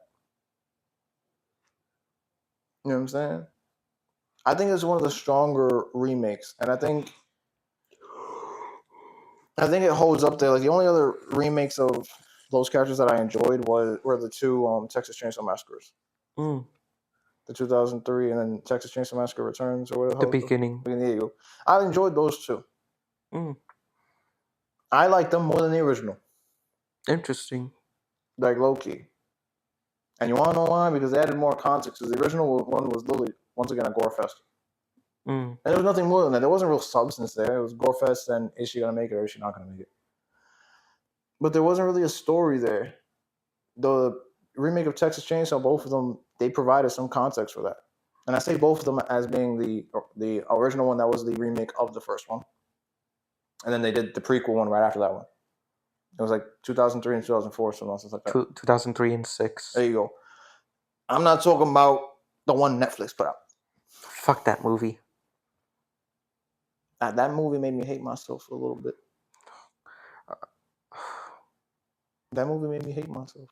You know what I'm saying? I think it's one of the stronger remakes, and I think it holds up there. Like the only other remakes of those characters that I enjoyed were the two Texas Chainsaw Massacres. The 2003 and then Texas Chainsaw Massacre Returns, or whatever. The beginning. There you go. I enjoyed those two. I like them more than the original. Interesting. Like low-key. And you want to know why? Because they added more context. Because the original one was literally, once again, a gore fest. And there was nothing more than that. There wasn't real substance there. It was gore fest, and is she going to make it or is she not going to make it? But there wasn't really a story there. The remake of Texas Chainsaw, both of them, they provided some context for that. And I say both of them as being the original one that was the remake of the first one. And then they did the prequel one right after that one. It was like 2003 and 2004, something like that. 2003 and 6. There you go. I'm not talking about the one Netflix put out. Fuck that movie. That movie made me hate myself for a little bit. That movie made me hate myself.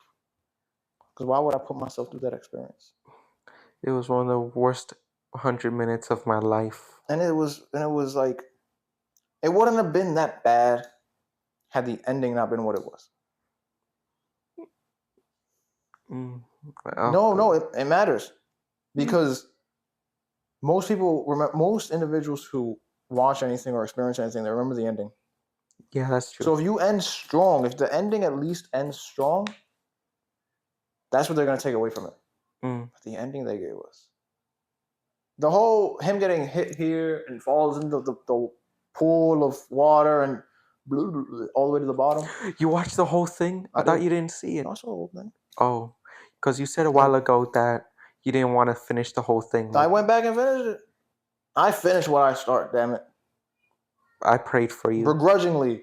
Because why would I put myself through that experience? It was one of the worst 100 minutes of my life. And it was like, it wouldn't have been that bad had the ending not been what it was. No, it matters. Because most individuals who watch anything or experience anything, they remember the ending. Yeah, that's true. So if you end strong, if the ending at least ends strong, that's what they're going to take away from it. But the ending they gave us. The whole, him getting hit here and falls into the pool of water and all the way to the bottom. You watched the whole thing? I thought you didn't see it. I saw the whole thing. Oh, because you said a while ago that you didn't want to finish the whole thing. I went back and finished it. I finished what I start, damn it. I prayed for you. Begrudgingly.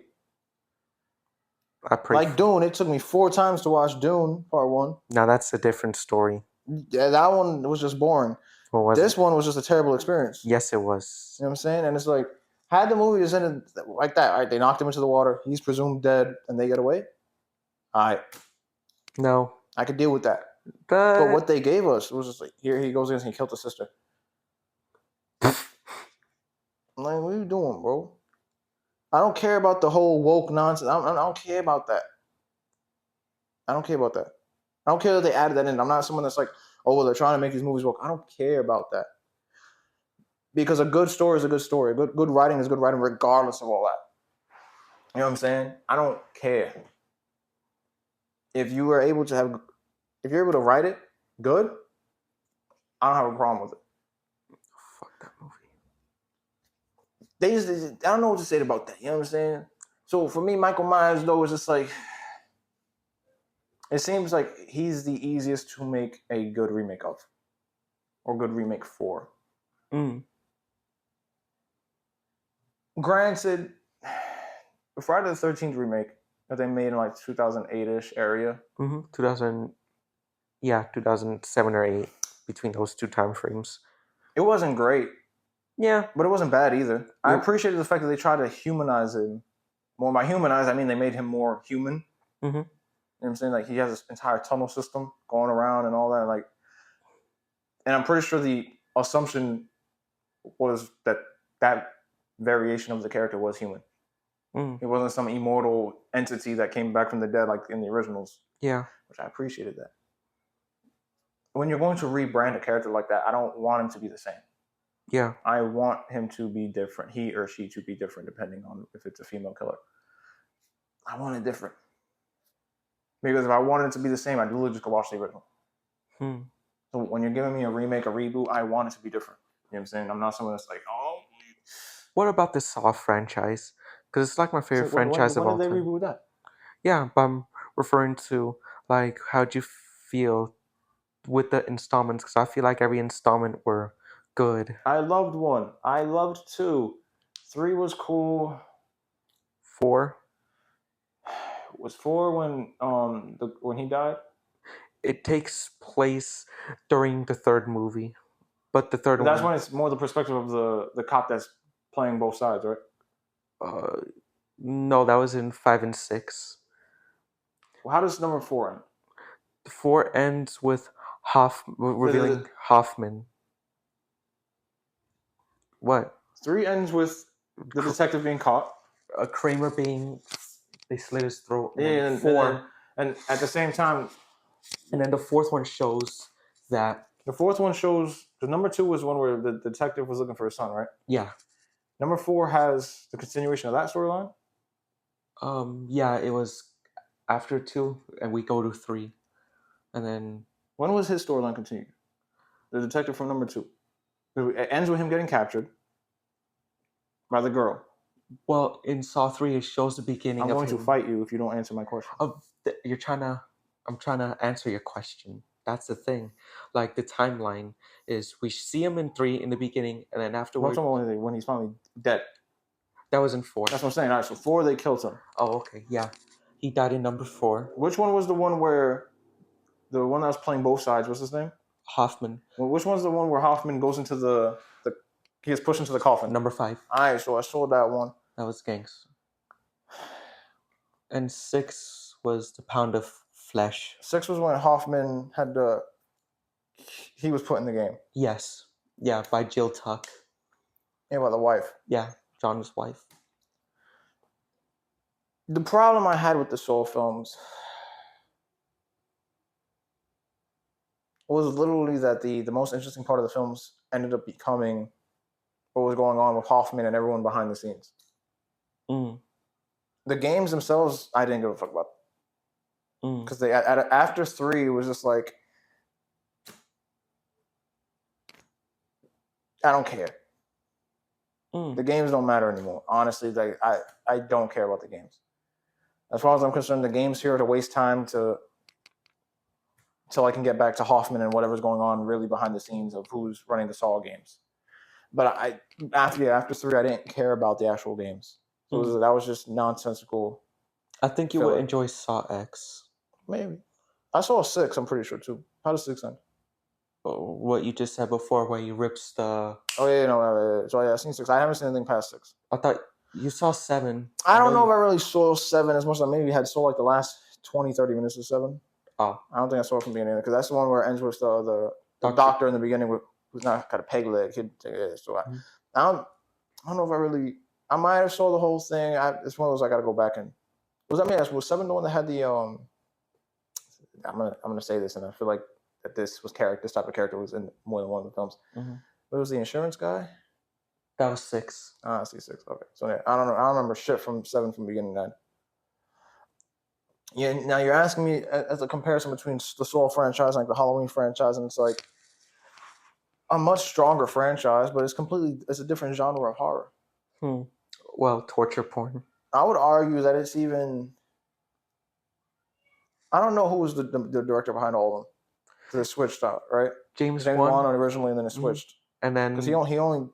I prayed like Dune, it took me 4 times to watch Dune, part 1. Now that's a different story. Yeah, that one was just boring. This one was just a terrible experience. Yes, it was. You know what I'm saying? And it's like, had the movie just ended like that, all right, they knocked him into the water, he's presumed dead, and they get away. All right. No. I could deal with that. But what they gave us was just like, here he goes in and he killed the sister. I'm like, what are you doing, bro? I don't care about the whole woke nonsense. I don't care about that. I don't care about that. I don't care that they added that in. I'm not someone that's like, oh, well, they're trying to make these movies woke. I don't care about that. Because a good story is a good story. Good writing is good writing regardless of all that. You know what I'm saying? I don't care. If you're able to write it good, I don't have a problem with it. Fuck that movie. I don't know what to say about that. You know what I'm saying? So for me, Michael Myers, though, is just like, it seems like he's the easiest to make a good remake of. Or good remake for. Granted, the Friday the 13th remake that they made in like 2008-ish area. 2007 or 8, between those 2 time frames. It wasn't great. Yeah. But it wasn't bad either. I appreciated the fact that they tried to humanize him. More by humanize, I mean they made him more human. You know what I'm saying? Like he has this entire tunnel system going around and all that. Like, and I'm pretty sure the assumption was that variation of the character was human. It wasn't some immortal entity that came back from the dead like in the originals. Yeah. Which I appreciated that. When you're going to rebrand a character like that, I don't want him to be the same. Yeah. I want him to be different. He or she to be different depending on if it's a female killer. I want it different. Because if I wanted it to be the same, I'd literally just go watch the original. So when you're giving me a remake, a reboot, I want it to be different. You know what I'm saying? I'm not someone that's like, oh. What about the Saw franchise? Because it's like my favorite franchise of all time. When did they reboot that? Yeah, but I'm referring to, like, how'd you feel with the installments? Because I feel like every installment were good. I loved 1. I loved 2. 3 was cool. 4. Was 4 when he died? It takes place during the third movie, but the third But that's one. when it's more the perspective of the cop that's playing both sides, right? No, that was in 5 and 6. Well, how does number 4 end? 4 ends with revealing Hoffman. What? 3 ends with the detective being caught. Kramer being, they slit his throat. And Yeah, then 4. and at the same time, and then the fourth one shows that. The fourth one shows, the number 2 was one where the detective was looking for his son, right? Yeah. Number 4 has the continuation of that storyline. Yeah, it was after 2, and we go to 3, and then. When was his storyline continued? The detective from number 2. It ends with him getting captured by the girl. Well, in Saw 3, it shows the beginning of him. I'm going to fight you if you don't answer my question. I'm trying to answer your question. That's the thing. Like, the timeline is we see him in 3 in the beginning, and then afterwards. When he's finally dead. That was in 4. That's what I'm saying. All right, so 4, they killed him. Oh, okay, yeah. He died in number 4. Which one was the one where the one that was playing both sides? What's his name? Hoffman. Well, which one's the one where Hoffman goes into he gets pushed into the coffin? Number 5. All right, so I saw that one. That was Gangs. And 6 was the Pound of Flesh. 6 was when Hoffman he was put in the game. Yes. Yeah, by Jill Tuck. Yeah, by the wife. Yeah, John's wife. The problem I had with the Saw films was literally that the most interesting part of the films ended up becoming what was going on with Hoffman and everyone behind the scenes. The games themselves, I didn't give a fuck about. Because after 3, it was just like, I don't care. The games don't matter anymore. Honestly, I don't care about the games. As far as I'm concerned, the game's here to waste time till I can get back to Hoffman and whatever's going on really behind the scenes of who's running the Saw games. But after 3, I didn't care about the actual games. So that was just nonsensical. I think you would enjoy Saw X. Maybe. I saw 6, I'm pretty sure, too. How does 6 end? What you just said before, where he rips the. Oh, yeah, no. So, yeah, I've seen 6. I haven't seen anything past 6. I thought you saw 7. I don't know if I really saw 7 as much as I maybe saw like the last 20, 30 minutes of 7. Oh. I don't think I saw it from the beginning, because that's the one where it ends with the doctor in the beginning who's not got a peg leg. So I don't know if I really. I might have saw the whole thing. It's one of those I got to go back and. Was 7 the one that had the I'm gonna say this, and I feel like that this type of character was in more than one of the films. But it was the insurance guy. That was 6. I see 6. Okay, so yeah, I don't know. I don't remember shit from 7 from beginning to end. Yeah, now you're asking me as a comparison between the Saw franchise and like the Halloween franchise, and it's like a much stronger franchise, but it's a different genre of horror. Well, torture porn. I would argue that it's even. I don't know who was the director behind all of them. Because it switched out, right? James Wan originally, and then it switched. And then because he only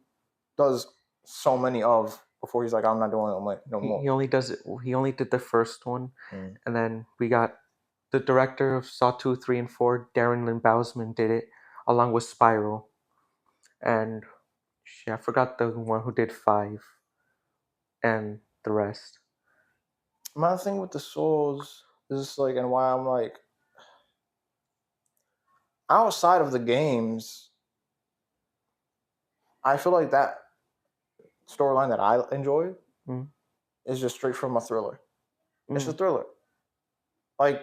does so many of before he's like, I'm not doing it no more. He only does it. He only did the first one, and then we got the director of Saw 2, 3, and 4, Darren Lynn Bousman, did it along with Spiral, and I forgot the one who did 5, and the rest. My thing with the Saws is like, and why I'm like, outside of the games, I feel like that storyline that I enjoy is just straight from a thriller. It's a thriller. Like,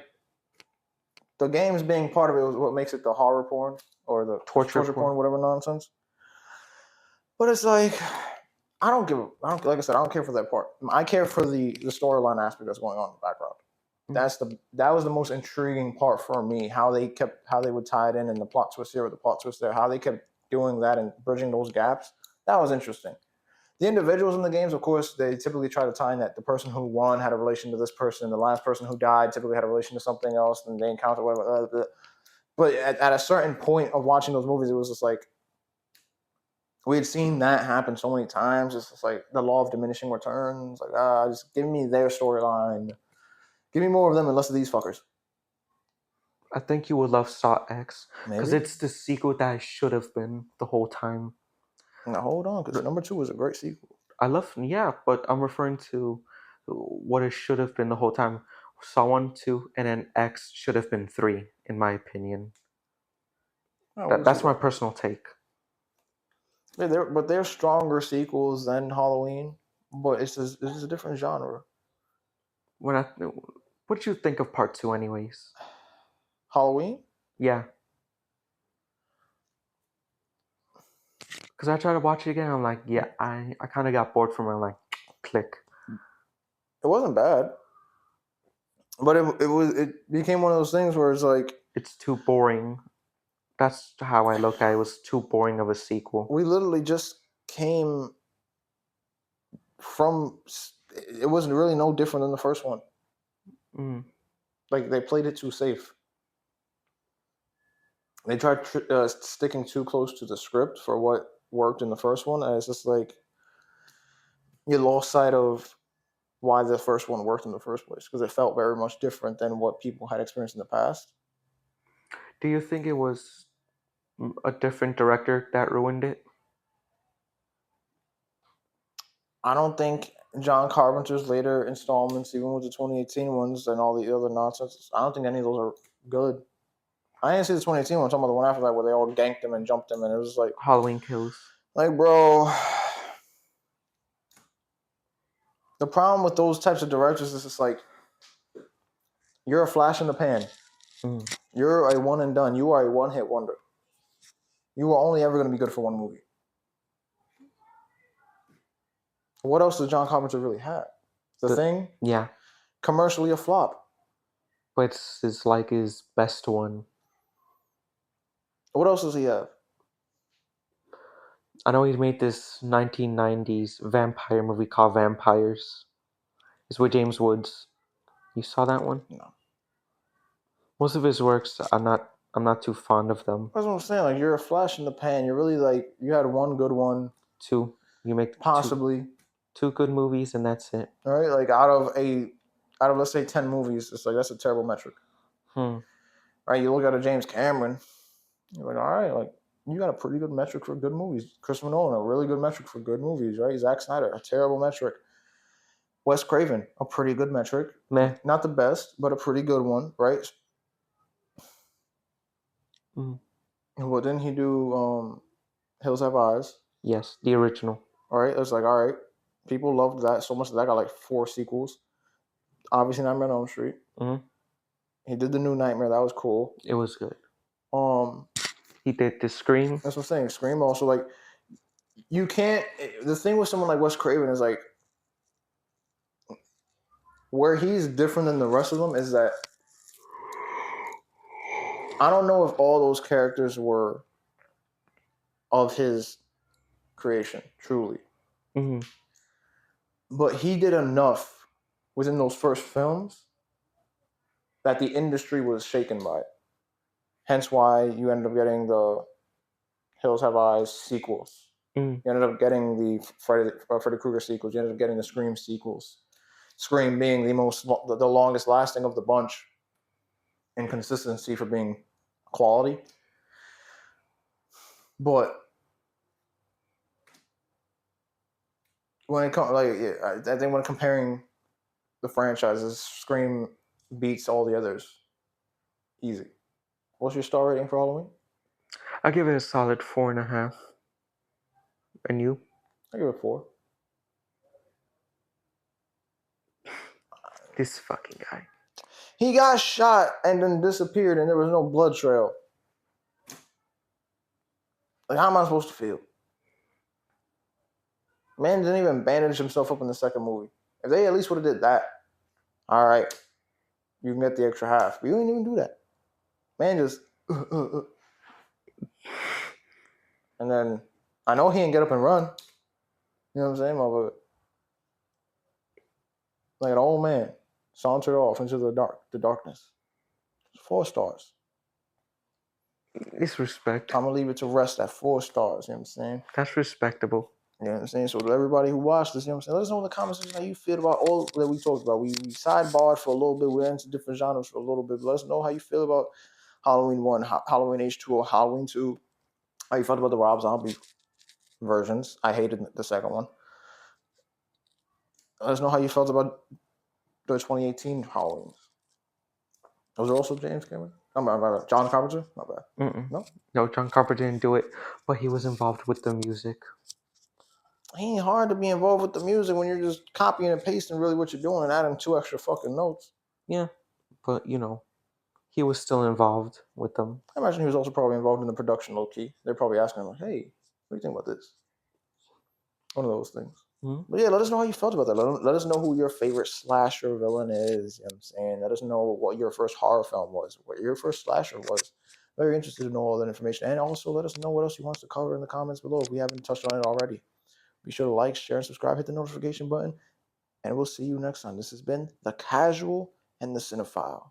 the games being part of it was what makes it the horror porn or the torture porn, whatever nonsense. But it's like, like I said, I don't care for that part. I care for the storyline aspect that's going on in the background. That was the most intriguing part for me. How they would tie it in, and the plot twist here with the plot twist there. How they kept doing that and bridging those gaps. That was interesting. The individuals in the games, of course, they typically try to tie in that the person who won had a relation to this person, the last person who died typically had a relation to something else, and they encountered whatever. But at a certain point of watching those movies, it was just like, We had seen that happen so many times. It's just like the law of diminishing returns. Like, just give me their storyline. Give me more of them and less of these fuckers. I think you would love Saw X because Maybe. it's the sequel that it should have been the whole time. Now hold on, because number 2 was a great sequel. Yeah, but I'm referring to what it should have been the whole time. Saw 1, 2, and then X should have been 3, in my opinion. That's my personal take. Yeah, but they're stronger sequels than Halloween, but it's a different genre. What did you think of part 2, anyways? Halloween? Yeah. Because I tried to watch it again, I'm like, yeah, I kind of got bored from it. I'm like, click. It wasn't bad, but it became one of those things where it's like it's too boring. That's how I look at it. It was too boring of a sequel. We literally just came from. It wasn't really no different than the first one. Like they played it too safe. They tried sticking too close to the script for what worked in the first one, and it's just like you lost sight of why the first one worked in the first place because it felt very much different than what people had experienced in the past. Do you think it was a different director that ruined it? I don't think John Carpenter's later installments, even with the 2018 ones and all the other nonsense, I don't think any of those are good. I didn't see the 2018 one. I'm talking about the one after that where they all ganked him and jumped him, and it was like Halloween Kills. Like, bro, the problem with those types of directors is it's like you're a flash in the pan. You're a one and done. You are a one hit wonder. You are only ever going to be good for one movie. What else does John Carpenter really have? The Thing? Yeah. Commercially a flop. But it's like his best one. What else does he have? I know he made this 1990s vampire movie called Vampires. It's with James Woods. You saw that one? No. Most of his works, I'm not too fond of them. That's what I'm saying. Like, you're a flash in the pan. You're really like, you had one good one. Two. You make possibly two good movies, and that's it. All right, like out of let's say 10 movies, it's like that's a terrible metric. Right? You look at a James Cameron, you're like, all right, like you got a pretty good metric for good movies. Christopher Nolan, a really good metric for good movies, right? Zack Snyder, a terrible metric. Wes Craven, a pretty good metric. Meh. Not the best, but a pretty good one, right? Well, didn't he do Hills Have Eyes? Yes, the original. All right, it's like, all right, people loved that so much that got like 4 sequels. Obviously, Nightmare on Elm Street. He did the New Nightmare. That was cool. It was good. He did the Scream. That's what I'm saying. Scream also, like, you can't. The thing with someone like Wes Craven is like, where he's different than the rest of them is that I don't know if all those characters were of his creation, truly. But he did enough within those first films that the industry was shaken by it. Hence why you ended up getting the Hills Have Eyes sequels. You ended up getting the Freddy Krueger sequels. You ended up getting the Scream sequels. Scream being the longest lasting of the bunch in consistency for being quality. But when it comes, like, I think when comparing the franchises, Scream beats all the others easy. What's your star rating for Halloween? I give it a solid 4.5. And you? I give it 4. This fucking guy. He got shot and then disappeared, and there was no blood trail. Like, how am I supposed to feel? Man didn't even bandage himself up in the second movie. If they at least would have did that, all right, you can get the extra half. But you didn't even do that. Man just and then I know he didn't get up and run. You know what I'm saying, motherfucker? Like an old man sauntered off into the darkness. 4 stars. It's respect. I'm gonna leave it to rest at 4 stars. You know what I'm saying? That's respectable. You know what I'm saying? So to everybody who watched this, you know what I'm saying? Let us know in the comments section how you feel about all that we talked about. We sidebarred for a little bit. We went into different genres for a little bit. But let us know how you feel about Halloween 1, Halloween H2, or Halloween 2. How you felt about the Rob Zombie versions. I hated the second one. Let us know how you felt about the 2018 Halloweens. Was there also James Cameron? John Carpenter? Not bad. Mm-mm. No, John Carpenter didn't do it, but he was involved with the music. It ain't hard to be involved with the music when you're just copying and pasting really what you're doing and adding 2 extra fucking notes. Yeah, but he was still involved with them. I imagine he was also probably involved in the production low key. They're probably asking him, like, hey, what do you think about this? One of those things. Mm-hmm. But yeah, let us know how you felt about that. Let us know who your favorite slasher villain is. You know what I'm saying? Let us know what your first horror film was, what your first slasher was. Very interested to know all that information. And also let us know what else you want us to cover in the comments below if we haven't touched on it already. Be sure to like, share, and subscribe. Hit the notification button. And we'll see you next time. This has been The Casual and The Cinephile.